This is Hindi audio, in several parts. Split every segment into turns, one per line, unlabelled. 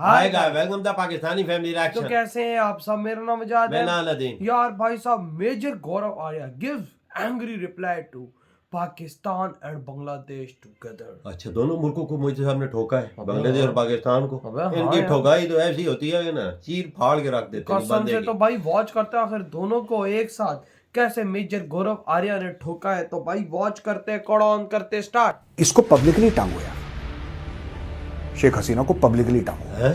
आएगा। वेलकम द पाकिस्तानी फैमिली
तो
रिएक्शन।
कैसे हैं आप सब? मेरा नाम आजाद है।
मैं नालदीन।
यार भाई साहब, major Gaurav Arya gives angry reply to Pakistan and Bangladesh together.
अच्छा, दोनों मुल्कों को मुझे सामने ठोका है,
अबे
बांग्लादेश
हाँ।
और पाकिस्तान को।
अबे हाँ
इनकी
यार।
ठोकाई तो ऐसी होती है ना, चीर फाड़ के रख देते हैं
कसम
बंदे
से
की।
तो भाई वॉच करते हैं आखिर दोनों को एक साथ कैसे मेजर गौरव आर्या ने ठोका है। तो भाई वॉच करते हैं, कॉड ऑन करते स्टार्ट।
इसको पब्लिकली टांगो यार, शेख हसीना को पब्लिकली टांगो।
हैं?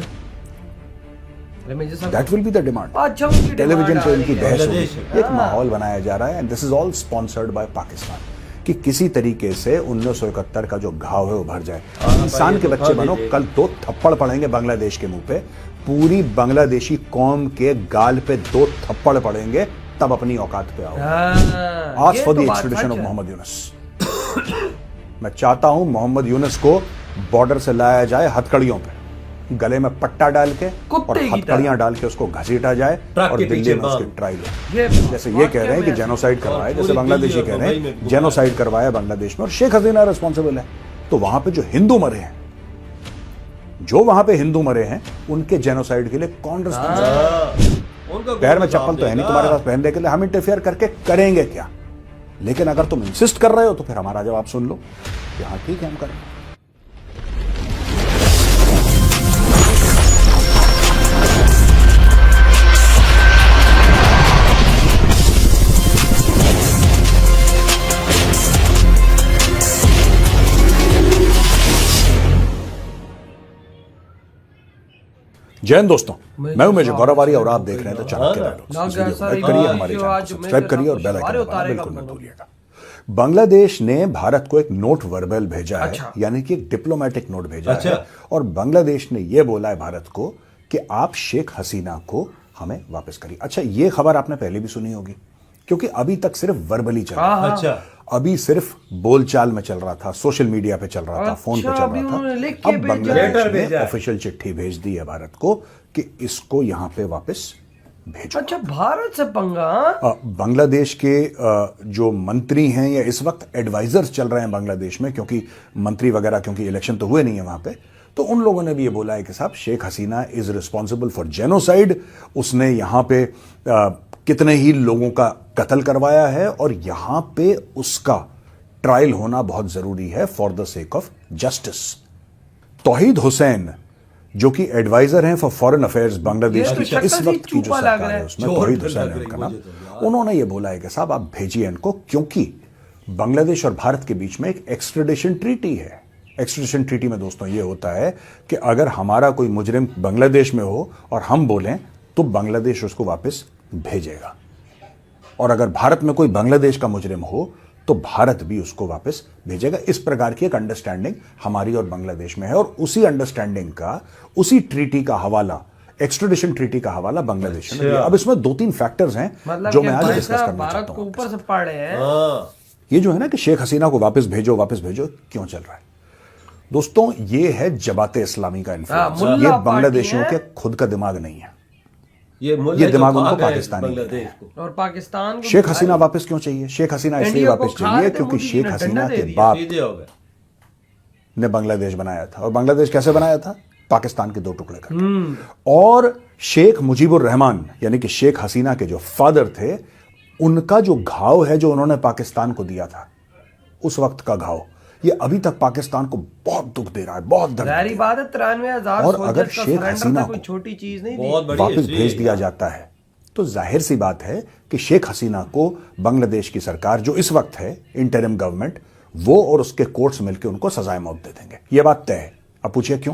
That will be the demand.
अच्छा, उनकी
टेलीविजन पे
demand
इनकी
आ रही है।
बहस होगी,
बांग्लादेश।
एक माहौल बनाया जा रहा है and this is all sponsored by Pakistan कि किसी तरीके से 1971 का जो घाव है वो भर जाए। इंसान के बच्चे बनो, कल 2 थप्पड़ पड़ेंगे बांग्लादेश के मुंह पे, पूरी बांग्लादेशी कौम के गाल पे 2 थप्पड़ पड़ेंगे, तब अपनी औकात पे आओ।
हाँ,
आज
ये
फॉर द
तो बात
एक्सट्रेडिशन
सच
ऑफ
है।
मोहम्मद यूनुस। मैं चाहता हूं मोहम्मद यूनुस को बॉर्डर से लाया जाए हथकड़ियों पे, गले में पट्टा डाल के
कुत्ते
और
की
हथकड़ियां डाल के उसको घसीटा जाए
ट्रक
और
के
दिल्ली
पीछे
में उसकी
बांध।
ट्रायल हो।
ये
जैसे ये कह रहे हैं कि जेनोसाइड करवाया, जैसे
पूरी
बांग्लादेशी
दिल्ली
कह
और
रहे
दुबई
हैं
में
जेनोसाइड करवाया बांग्लादेश में और शेख हसीना रिस्पॉन्सिबल है। तो वहां पे जो हिंदू मरे हैं, जो वहां पे हिंदू मरे हैं, उनके जेनोसाइड के लिए कौन रिस्पॉन्सिबल?
उनको
पैर में
कौन
चप्पल तो है नहीं
देगा?
तुम्हारे पास पहनने के लिए, हम इंटरफेयर करके करेंगे क्या? लेकिन अगर तुम इंसिस्ट कर रहे हो तो फिर हमारा जवाब सुन लो कि हाँ ठीक है, हम करेंगे। जय हिंद दोस्तों, मैं हूं मेजर गौरव आर्या और आप देख रहे हैं द चाणक्य डायलॉग्स। इस वीडियो को लाइक करिए, हमारे चैनल को सब्सक्राइब करिए और बेल आइकन दबाना बिल्कुल मत भूलिएगा। बांग्लादेश ने भारत को एक नोट वर्बल भेजा है,
अच्छा।
यानी कि एक डिप्लोमेटिक नोट भेजा
अच्छा।
है, और बांग्लादेश ने यह बोला है भारत को कि आप शेख हसीना को हमें वापस करिए। अच्छा, ये खबर आपने पहले भी सुनी होगी, क्योंकि अभी तक सिर्फ वर्बली चल रहा था।
अच्छा,
अभी सिर्फ बोलचाल में चल रहा था, सोशल मीडिया पे चल रहा था, फोन पे
अच्छा,
चल
अभी
रहा
उन्होंने
था।
लिख के
अब
भेजा है।
बांग्लादेश
लेटर
ने
भेजा है।
ऑफिशियल चिट्ठी भेज दी है भारत को कि इसको यहां पे वापस भेजो।
अच्छा, भारत से पंगा।
बांग्लादेश के जो मंत्री हैं या इस वक्त एडवाइजर्स चल रहे हैं बांग्लादेश में, क्योंकि मंत्री वगैरह क्योंकि इलेक्शन तो हुए नहीं है वहां पे, तो उन लोगों ने भी ये बोला है कि साहब Sheikh Hasina is responsible for genocide. उसने यहां पे कितने ही लोगों का कत्ल करवाया है और यहां पे उसका ट्रायल होना बहुत जरूरी है for the sake of justice. Tauheed Hussain जो कि एडवाइजर हैं फॉर फॉरेन अफेयर्स बांग्लादेश
ये तो
की
शक्ल
इस
ही
वक्त की जो
चूपा लग
सरकार
रहा
है
है।
उसमें
चोर
तौहीद
लग
हुसैन है
रही
उनका
मुझे
नाम।
तो यार।
उन्होंने ये बोला है कि साहब आप भेजिए इनको, क्योंकि बांग्लादेश और भारत के बीच में एक एक्सट्रेडिशन ट्रीटी है। एक्सट्रेडिशन ट्रीटी में दोस्तों ये होता है कि अगर हमारा कोई मुजरिम बांग्लादेश में हो और हम बोलें तो बांग्लादेश उसको वापस भेजेगा, और अगर भारत में कोई बांग्लादेश का मुजरिम हो तो भारत भी उसको वापस भेजेगा। इस प्रकार की एक अंडरस्टैंडिंग हमारी और बांग्लादेश में है, और उसी अंडरस्टैंडिंग का, उसी ट्रीटी का हवाला, एक्सट्रेडिशन ट्रीटी का हवाला बांग्लादेश ने दिया। अब इसमें 2-3 फैक्टर्स हैं
मतलब
जो
कि
मैं आज
भाई
डिस्कस
साहब
करना
भारत
चाहता
को
हूं।
ऊपर से पढ़ रहे हैं।
हाँ,
ये जो है ना कि शेख हसीना को वापस भेजो क्यों चल रहा है दोस्तों? ये है जमाते इस्लामी का इन्फ्लुएंस।
मुल्ला
ये
पार्टी
बांग्लादेशियों
है।
के खुद का दिमाग नहीं है,
ये
ये दिमाग उनको
खाक है
पाकिस्तानी
बांग्लादेश को।
और पाकिस्तान को
शेख हसीना वापस क्यों चाहिए? शेख हसीना इसलिए
इंडिया को
वापस
खाक
चाहिए
दे,
क्योंकि
मोदी जी
शेख
ने
हसीना
डंडा दे
के
दिया।
बाप
सीधे हो गए।
ने बांग्लादेश बनाया था, और बांग्लादेश कैसे बनाया था? पाकिस्तान के 2 टुकड़े करके। और शेख मुजीबुर रहमान यानी कि शेख हसीना के जो फादर थे, उनका जो घाव है जो उन्होंने पाकिस्तान को दिया था, उस वक्त का घाव, ये अभी तक पाकिस्तान को बहुत दुख दे रहा है, बहुत दर्द दे
जाहिर
रहा
बात है 93,000
और
सोल्जर्स
अगर
का
शेख
सरेंडर
हसीना
था, कोई
को
छोटी चीज नहीं
बहुत
थी।
बड़ी
वापस
हिस्ट्री
भेज
है।
दिया जाता है तो जाहिर सी बात है कि शेख हसीना को बांग्लादेश की सरकार जो इस वक्त है इंटरिम गवर्नमेंट, वो और उसके कोर्ट्स मिलकर उनको सजाए मौत दे देंगे। यह बात तय है। अब पूछिए क्यों?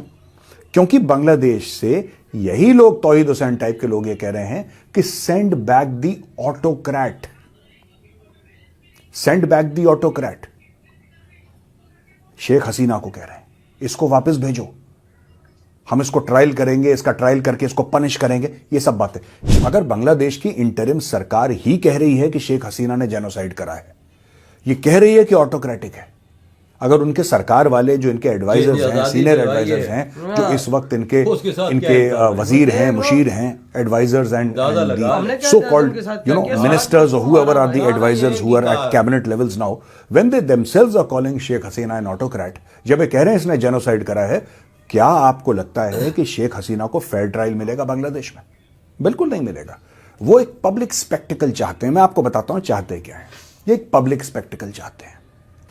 क्योंकि बांग्लादेश से यही लोग, तौहीद हुसैन टाइप के लोग, ये कह रहे हैं कि send back the autocrat, send back the autocrat. Sheikh Hasina को कह रहे हैं इसको वापस भेजो, हम इसको ट्रायल करेंगे, इसका ट्रायल करके इसको पनिश करेंगे। ये सब बातें अगर बांग्लादेश की इंटरिम सरकार ही कह रही है कि शेख हसीना ने जेनोसाइड करा है, ये कह रही है कि ऑटोक्रेटिक है, अगर उनके सरकार वाले जो इनके एडवाइजर्स हैं, सीनियर एडवाइजर्स हैं, जो इस वक्त इनके वजीर हैं, मुशीर हैं, advisers and so called ministers और whoever are the advisors who are at cabinet levels now, when they themselves are calling Sheikh Hasina an autocrat, जब ये कह रहे हैं इसने जेनोसाइड करा है, क्या आपको लगता है कि शेख हसीना को फेयर ट्रायल मिलेगा बांग्लादेश में? बिल्कुल नहीं मिलेगा। वो एक पब्लिक स्पेक्टिकल चाहते हैं। मैं आपको बताता हूं चाहते क्या है। ये एक पब्लिक स्पेक्टिकल चाहते हैं।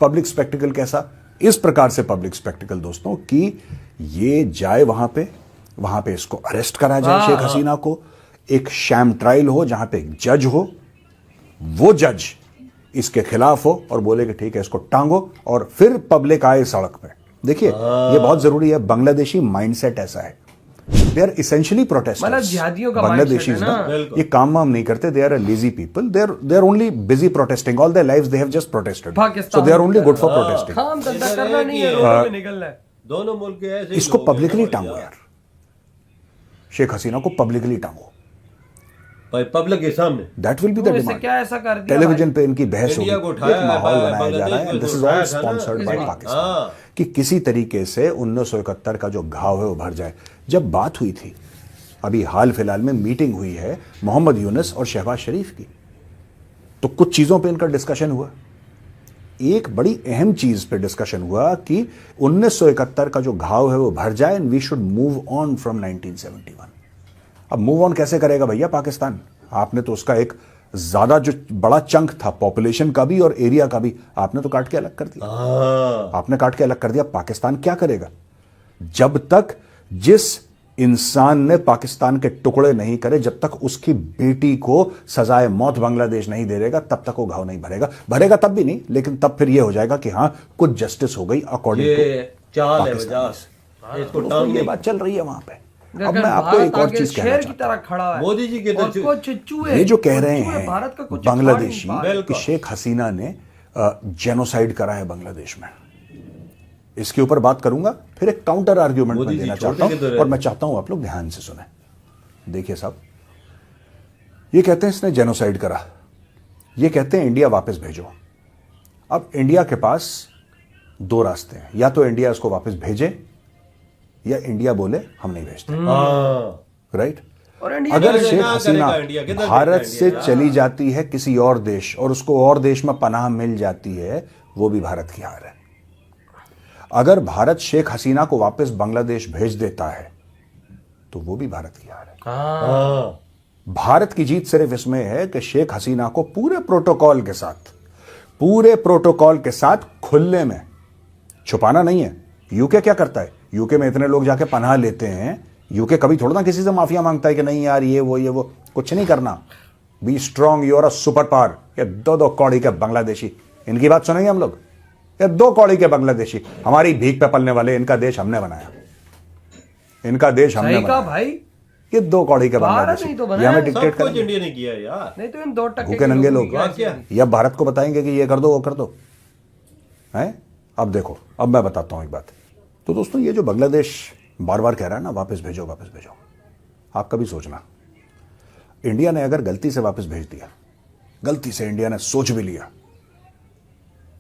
पब्लिक स्पेक्टिकल कैसा? इस प्रकार से पब्लिक स्पेक्टिकल दोस्तों कि ये जाए वहां पे इसको अरेस्ट करा जाए शेख हसीना को, एक शैम ट्रायल हो जहां पे एक जज हो, वो जज इसके खिलाफ हो और बोले कि ठीक है इसको टांगो, और फिर पब्लिक आए सड़क पे। देखिए ये बहुत जरूरी है। बांग्लादेशी माइंडसेट ऐसा है। They are essentially protesters.
मतलब जिहादियों का
बांग्लादेशी
mindset है ना।
ये काम वाम नहीं करते। They are a lazy people. They are only busy protesting all their lives. They have just protested, so they are only good for protesting.
काम धंधा करना नहीं है, रोड पे निकलना है।
दोनों मुल्क के ऐसे ही
इसको
लोग हैं
पब्लिकली
ना
टांगो
भैया।
यार, शेख हसीना को पब्लिकली टांगो।
भाई पब्लिक के सामने
दैट विल बी द
तुम इससे
डिमांड।
क्या ऐसा कर दिया
टेलीविजन पे इनकी बहस होगी,
इंडिया को
एक
उठाया है,
माहौल बनाया जा
बांग्लादेश
रहा है।
को
एंड दिस इज
उठाया
ऑल
था ना,
स्पॉन्सर्ड बाय
हाँ।
पाकिस्तान कि किसी तरीके से 1971 का जो घाव है वो भर जाए। जब बात हुई थी अभी हाल फिलहाल में मीटिंग हुई है मोहम्मद यूनुस और शहबाज शरीफ की, तो कुछ चीजों पे इनका डिस्कशन हुआ। एक बड़ी अहम चीज पे डिस्कशन हुआ कि 1971 का जो घाव है वो भर जाए and we should move on from 1971। अब मूव ऑन कैसे करेगा भैया पाकिस्तान? आपने तो उसका एक ज्यादा जो बड़ा चंक था पॉपुलेशन का भी और एरिया का भी, आपने तो काट के अलग कर दिया। आपने काट के अलग कर दिया। पाकिस्तान क्या करेगा? जब तक जिस इंसान ने पाकिस्तान के टुकड़े नहीं करे, जब तक उसकी बेटी को सजाए मौत बांग्लादेश नहीं दे देगा, तब तक वो घाव नहीं भरेगा तब भी नहीं, लेकिन तब फिर ये हो जाएगा कि हाँ कुछ जस्टिस हो गई अकॉर्डिंग टू
ये चाल है
पाकिस्तान।
वजह इसको
दोस्तों
टांग
ये
नहीं।
बात चल रही है वहां पे। अब
अगर
मैं आपको
भारत
एक और
आगे
चीज कहना
शेर की
चाहता
तरह खड़ा है
मोदी जी के
और
तो
कुछ चूहे,
हूं। ये जो कह
कुछ
रहे
चूहे भारत का
हैं
कुछ
बांग्लादेशी
उखाड़ नहीं पा
कि शेख हसीना ने जेनोसाइड करा है बांग्लादेश में, इसके ऊपर बात करूंगा। फिर एक काउंटर आर्ग्यूमेंट
मोदी
मैं
जी
देना
छोटे
चाहता
किधर
हूं
है?
और मैं चाहता हूं आप लोग ध्यान से सुने। देखिए साहब, ये कहते हैं इसने जेनोसाइड करा, ये कहते हैं इंडिया वापस भेजो। अब इंडिया के पास दो रास्ते हैं, या तो इंडिया इसको वापस भेजे या इंडिया बोले हम नहीं भेजते।
हाँ
राइट?
और इंडिया
अगर
किधर
शेख
ना
हसीना
करेगा इंडिया, किधर
भारत
करेगा
से
इंडिया?
चली जाती है किसी और देश और उसको और देश में पनाह मिल जाती है, वो भी भारत की हार है। अगर भारत शेख हसीना को वापस बांग्लादेश भेज देता है तो वो भी भारत की हार है।
हाँ
भारत की जीत सिर्फ इसमें है कि शेख हसीना को पूरे प्रोटोकॉल के साथ खुले में, छुपाना नहीं है। यूके क्या करता है? यूके में इतने लोग जाके पनाह लेते हैं, यूके कभी थोड़ा ना किसी से माफिया मांगता है कि नहीं यार ये वो कुछ नहीं करना। B strong, you're a super power. ये दो कौड़ी के बांग्लादेशी, इनकी बात सुनेंगे हम लोग? ये 2 कौड़ी के बांग्लादेशी हमारी भीख पे पलने वाले, इनका देश हमने बनाया, इनका देश हमने
सही कहा
बनाया।
भाई,
ये 2 कौड़ी के
भारत
बांग्लादेशी
नहीं तो
ये
बनाया।
हमें
सब
डिक्टेट
कुछ
करेंगे।
इंडिया ने किया है यार।
नहीं तो इन 2%
भूखे नंगे लोग
क्या?
या भारत को बताएंगे कि ये कर दो वो कर दो है। अब देखो, अब मैं बताता हूं एक बात। तो दोस्तों ये जो बांग्लादेश बार बार कह रहा है ना वापस भेजो वापस भेजो, आप कभी सोचना इंडिया ने अगर गलती से वापस भेज दिया, गलती से इंडिया ने सोच भी लिया,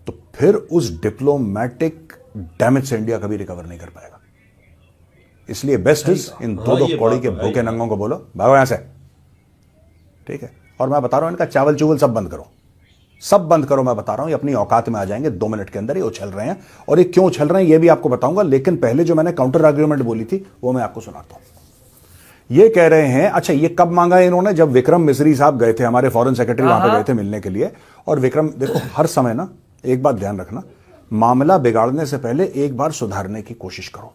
तो फिर उस डिप्लोमेटिक डैमेज से इंडिया कभी रिकवर नहीं कर पाएगा। इसलिए बेस्ट इज इन
हाँ,
दो
ये
कौड़ी
बात
के
तो है
भूखे
ही।
नंगों को बोलो भागो यहां से, ठीक है? और मैं बता रहा हूं इनका चावल चूवल सब बंद करो, सब बंद करो। मैं बता रहा हूं ये अपनी औकात में आ जाएंगे 2 मिनट के अंदर। ये उछल रहे हैं और ये क्यों उछल रहे हैं ये भी आपको बताऊंगा, लेकिन पहले जो मैंने काउंटर आर्ग्यूमेंट बोली थी वो मैं आपको सुनाता हूं। ये कह रहे हैं, अच्छा ये कब मांगा है इन्होंने? जब विक्रम मिस्री साहब गए थे, हमारे फॉरेन सेक्रेटरी वहां पे गए थे मिलने के लिए। और विक्रम, देखो हर समय ना एक बात ध्यान रखना, मामला बिगाड़ने से पहले एक बार सुधारने की कोशिश करो।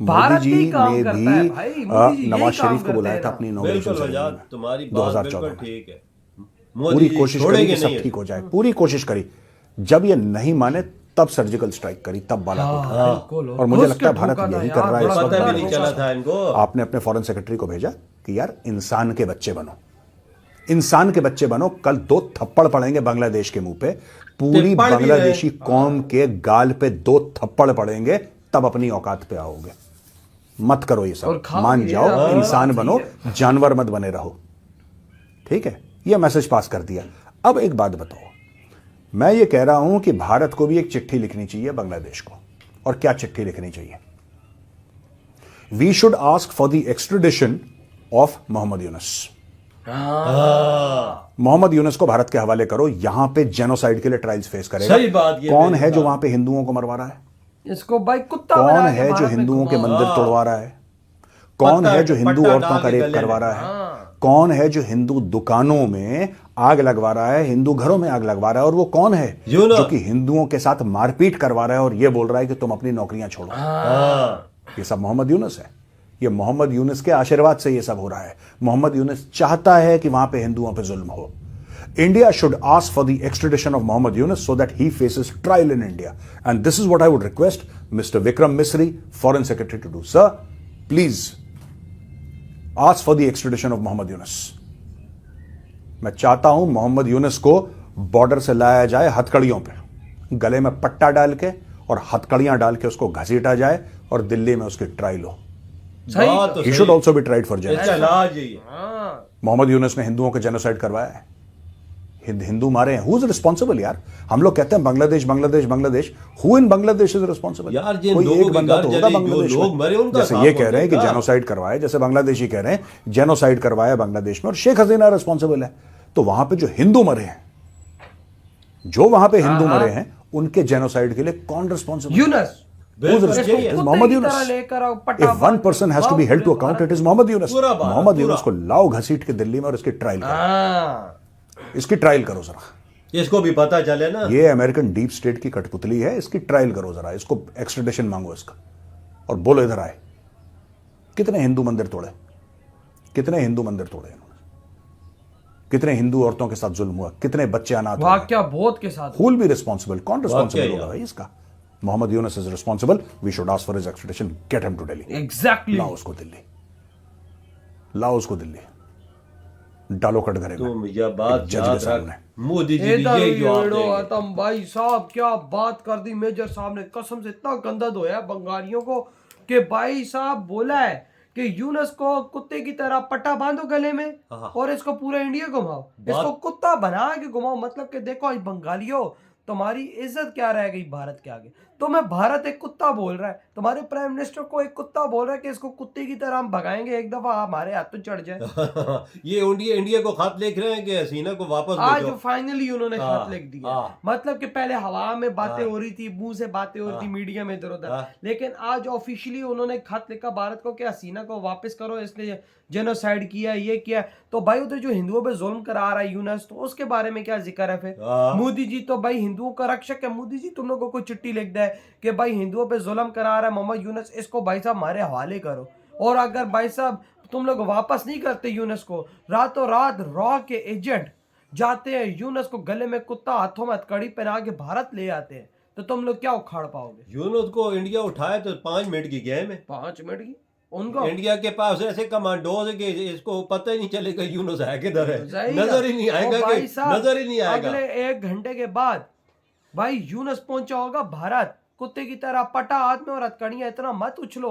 भारत
मोदी जी
ही काम
ने
करता
भी
है भाई, मोदी जी यही
नवाज
काम
शरीफ को
करते
बुलाया
हैं
था
ना।
अपनी
बिल्कुल
इनॉग्रेशन
वजह,
सेरेमनी में
तुम्हारी बात
2014
बिल्कुल
में।
ठीक है।
पूरी
मोदी जी
कोशिश करी
छोड़ेंगे
कि सब
नहीं
ठीक हो जाए, पूरी कोशिश करी। जब ये नहीं माने तब सर्जिकल स्ट्राइक करी, तब बालाकोट
हाँ,
में।
बिल्कुल।
और मुझे
घुस
लगता है
के
भारत
ठोका था
यही
यार,
कर रहा है
बड़ा
इस वक्त
पता भी नहीं
बांग्लादेश
चला
से।
था इनको।
आपने अपने फॉरेन सेक्रेटरी को भेजा कि यार इंसान के बच्चे बनो, इंसान के बच्चे बनो। कल 2 थप्पड़ पड़ेंगे बांग्लादेश के मुंह पे, पूरी
ते पड़ भी
बांग्लादेशी
रहे।
कौम के गाल पे 2 थप्पड़ पड़ेंगे, तब अपनी औकात पे आओगे। मत करो ये
और
सब,
खा
मान
भी
जाओ,
रहे हैं,
इंसान
ठीक
बनो,
है।
जानवर मत बने रहो, ठीक है? ये मैसेज पास कर दिया। अब एक बात बताओ, मैं ये कह रहा हूं कि भारत को भी एक चिट्ठी लिखनी चाहिए बांग्लादेश को। और क्या चिट्ठी लिखनी चाहिए? We should ask for the extradition of Mohammad Yunus. Mohammad Yunus को भारत के हवाले करो, यहां पे जेनोसाइड के लिए ट्रायल्स फेस करेगा।
सही बात, ये
कौन
मेरी
है जो
बात।
वहां पे हिंदुओं को मरवा रहा है?
इसको भाई कुत्ता
कौन
बना के
है जो
भारत में
हिंदुओं के
घुमाओ।
मंदिर तोड़वा रहा है? कौन है जो हिंदू
पट्टा
औरतों
डाल
का
के
रेप
गले
करवा
में।
रहा है? कौन है जो हिंदू दुकानों में आग लगवा रहा है, हिंदू घरों में आग लगवा रहा है? और वो कौन है
यूनुस।
जो कि हिंदुओं के साथ मारपीट करवा रहा है और ये बोल रहा है कि तुम अपनी नौकरियां छोड़ो?
हाँ
ये सब मोहम्मद यूनुस है। ये मोहम्मद यूनुस के आशीर्वाद से ये सब हो रहा है। मोहम्मद यूनुस चाहता है कि वहां पे हिंदुओं पे जुल्म हो। India should ask for the extradition of Mohammad Yunus so that he faces trial in India. And this is what I would request Mr. Vikram Misri, Foreign Secretary, to do. Sir, please ask for the extradition of Mohammad Yunus. मैं चाहता हूं मोहम्मद यूनुस को बॉर्डर से लाया जाए हथकड़ियों पे, गले में पट्टा डाल के और हथकड़ियां डाल के उसको घसीटा जाए और दिल्ली में उसकी ट्रायल हो।
सही
बात तो
He
सही।
should also be tried for
इसका
genocide.
इलाज यही है।
हाँ
मोहम्मद यूनुस ने हिंदुओं के जेनोसाइड करवाया है, हिंदू मारे हैं। हु इज रिस्पॉन्सिबल यार? हम लोग कहते हैं Bangladesh Bangladesh Bangladesh. Who in Bangladesh is responsible?
यार, जिन
कोई
लोगों
एक
की
बंदा
घर
तो होगा
जली, जो
बांग्लादेश
लोग
में।
मरे, उनका
जैसे
साफ
ये कह रहे हैं कि
होगा।
जेनोसाइड करवाया, जैसे बांग्लादेशी कह रहे हैं जेनोसाइड करवाया बांग्लादेश में और शेख हसीना रिस्पॉन्सिबल है। तो वहां पे जो हिंदू मरे हैं, जो वहां पे हिंदू मरे हैं, उनके जेनोसाइड के लिए कौन रिस्पॉन्सिबल?
यूनुस
बिल्कुल
Who's
यही है।
responsible? Mohammad
कुत्ते की
Yunus.
तरह लेकर आओ, पट्टा
If one person has to be held to account, it is Mohammad Yunus.
पूरा भारत,
मोहम्मद
पूरा।
यूनुस को लाओ घसीट के दिल्ली में और इसकी ट्रायल करो।
हाँ
इसकी ट्रायल करो जरा।
इसको भी पता चले ना।
ये अमेरिकन डीप स्टेट की कठपुतली है, इसकी ट्रायल करो जरा। इसको एक्सट्रेडिशन मांगो इसका और बोलो इधर आए। कितने हिंदू मंदिर तोड़े, कितने हिंदू मंदिर तोड़े इन्होंने? कितने हिंदू औरतों के साथ जुल्म हुआ, कितने बच्चे अनाथ हुए?
वाक्या बहुत के साथ
Who will be responsible? कौन रिस्पॉन्सिबल
वाकई
होगा
यार।
भाई इसका? Mohammad Yunus is responsible. We should ask for his extradition. Get him to Delhi.
Exactly.
लाओ उसको दिल्ली, लाओ उसको दिल्ली, डालो कटघरे में।
तुम यह बात
जज के
याद
सामने।
रख, मोदी जी भी यही जवाब देंगे।
आतम भाई साहब क्या बात कर दी मेजर साहब ने, कसम से इतना गंदा धोया बंगालियों को कि भाई साहब बोला है कि यूनुस को कुत्ते की तरह पट्टा बांधो गले में और इसको पूरा इंडिया घुमाओ, इसको कुत्ता बना के घुमाओ। मतलब कि देखो आई बंगालियों, तुम्हारी इज्जत क्या रह गई भारत के आगे? तुम्हें भारत एक कुत्ता बोल रहा है, तुम्हारे प्राइम मिनिस्टर को एक कुत्ता बोल रहा है कि इसको कुत्ते की तरह हम भगाएंगे, एक दफा हमारे हाथ तो चढ़ जाए।
ये इंडिया को खत लिख रहे हैं कि हसीना को वापस
आज
भेजो।
फाइनली उन्होंने खत लिख दिया।
हाँ।
मतलब कि पहले हवा में बातें हो रही थी, मुंह से बातें हो रही थी, मीडिया में इधर उधर, लेकिन आज ऑफिशियली उन्होंने खत लिखा भारत को कि हसीना को वापस करो, इसने जेनोसाइड किया, ये किया। तो भाई उधर जो हिंदुओं पे जुल्म करा रहा है यूनुस, तो उसके बारे में क्या जिक्र है फिर? मोदी जी तो भाई हिंदुओं का रक्षक है। मोदी जी तुम लोगों को कोई चिट्ठी लिख दे कि भाई हिंदुओं पे जुल्म करा रहा है मोहम्मद यूनुस, इसको भाई साहब हमारे हवाले करो। और अगर भाई साहब तुम लोग वापस नहीं करते यूनुस को, रातों रात रॉ के एजेंट जाते हैं यूनुस को गले में कुत्ता, हाथों में हथकड़ी पहना के भारत ले आते हैं, तो तुम लोग क्या उखाड़ पाओगे?
यूनुस को इंडिया उठाए तो 5 मिनट की गेम है।
5 मिनट की उनको
इंडिया के पास ऐसे कमांडोज है कि इसको पता ही नहीं चलेगा यूनुस है किधर है,
सही
नजर
ना?
ही नहीं
और
आएगा
भाई
कि
साहब,
नजर ही नहीं आएगा।
अगले 1 घंटे के बाद भाई यूनुस पहुंचा होगा भारत, कुत्ते की तरह पटा हाथ में और हथकड़ियां। इतना मत उछलो,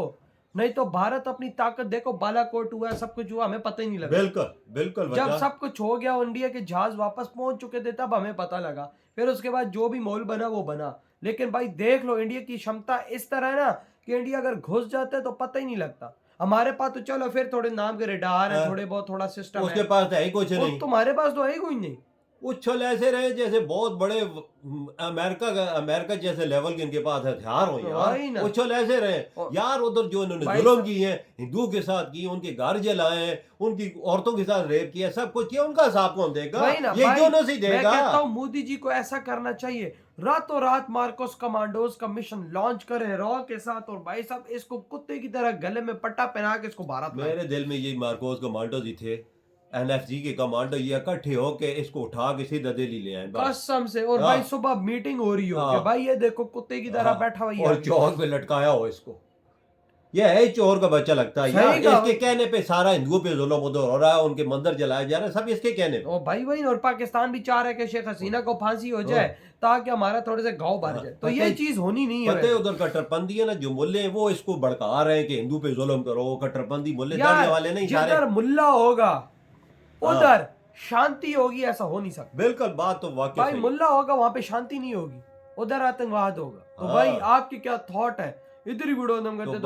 नहीं तो भारत अपनी ताकत देखो, बालाकोट हुआ, सब कुछ हुआ, हमें पता ही नहीं लगा।
बिल्कुल बिल्कुल
जब
वजह।
सब कुछ हो गया, इंडिया के जहाज वापस पहुंच चुके थे, तब हमें पता लगा। फिर उसके बाद जो भी माहौल बना वो बना। लेकिन भाई देख लो, इंडिया की क्षमता इस तरह है ना कि इंडिया अगर घुस जाता है तो पता ही नहीं लगता। हमारे पास तो चलो फिर थोड़े नाम के रेडार है, थोड़े बहुत थोड़ा सिस्टम
उसके
है,
पास तो है ही कुछ नहीं।
तुम्हारे पास तो है ही कोई नहीं।
उछल ऐसे रहे जैसे बहुत बड़े अमेरिका जैसे लेवल के इनके पास हथियार हो
वही ना।
यार। उछल ऐसे रहे यार। उधर जो इन्होंने
भाई
जुल्म किए हैं, हिंदुओं के साथ किए, उनके घर जलाए हैं, उनकी औरतों के साथ रेप किया, सब कुछ किया, उनका हिसाब कौन देगा?
वही ना
ये
भाई,
यूनुस ही
मैं
देगा।
कहता हूं मोदी जी को ऐसा करना चाहिए, रातों रात मार्कोस कमांडोज का मिशन लॉन्च करें रॉ के साथ, और भाई साहब इसको कुत्ते की तरह गले में पट्टा पहना के इसको भारत में।
मेरे दिल में ये मार्कोस कमांडोज ही थे, एनएफजी के कमांडो, ये इकट्ठे होके इसको उठा के सीधा दिल्ली ले आए बस।
कसम से। और भाई सुबह मीटिंग हो रही हो कि भाई ये देखो कुत्ते की तरह बैठा हुआ
और चौक पे लटकाया हो इसको। ये है चोर का बच्चा लगता है यार। इसके कहने पे सारा हिंदुओं पे जुल्म उधर हो रहा है, उनके मंदिर जलाए जा रहे हैं, सब इसके कहने पे।
ओ भाई वही। और पाकिस्तान भी चाह रहा है कि शेख हसीना को फांसी हो जाए ताकि हमारा थोड़े से गांव भर जाए, तो ये चीज होनी नहीं है।
पता है उधर कट्टरपंथी है ना, जो मुल्ले हैं वो इसको भड़का रहे हैं कि हिंदू पे जुल्म करो। कट्टरपंथी मुल्ले दाढ़ी वाले नहीं सारे।
जिधर मुल्ला होगा उधर शांति होगी, ऐसा हो नहीं सकता।
बिल्कुल, बात तो वाकई
भाई मुल्ला होगा वहां पे शांति नहीं होगी, उधर आतंकवाद होगा। तो भाई आपकी क्या थॉट है? इधर ही वीडियो करते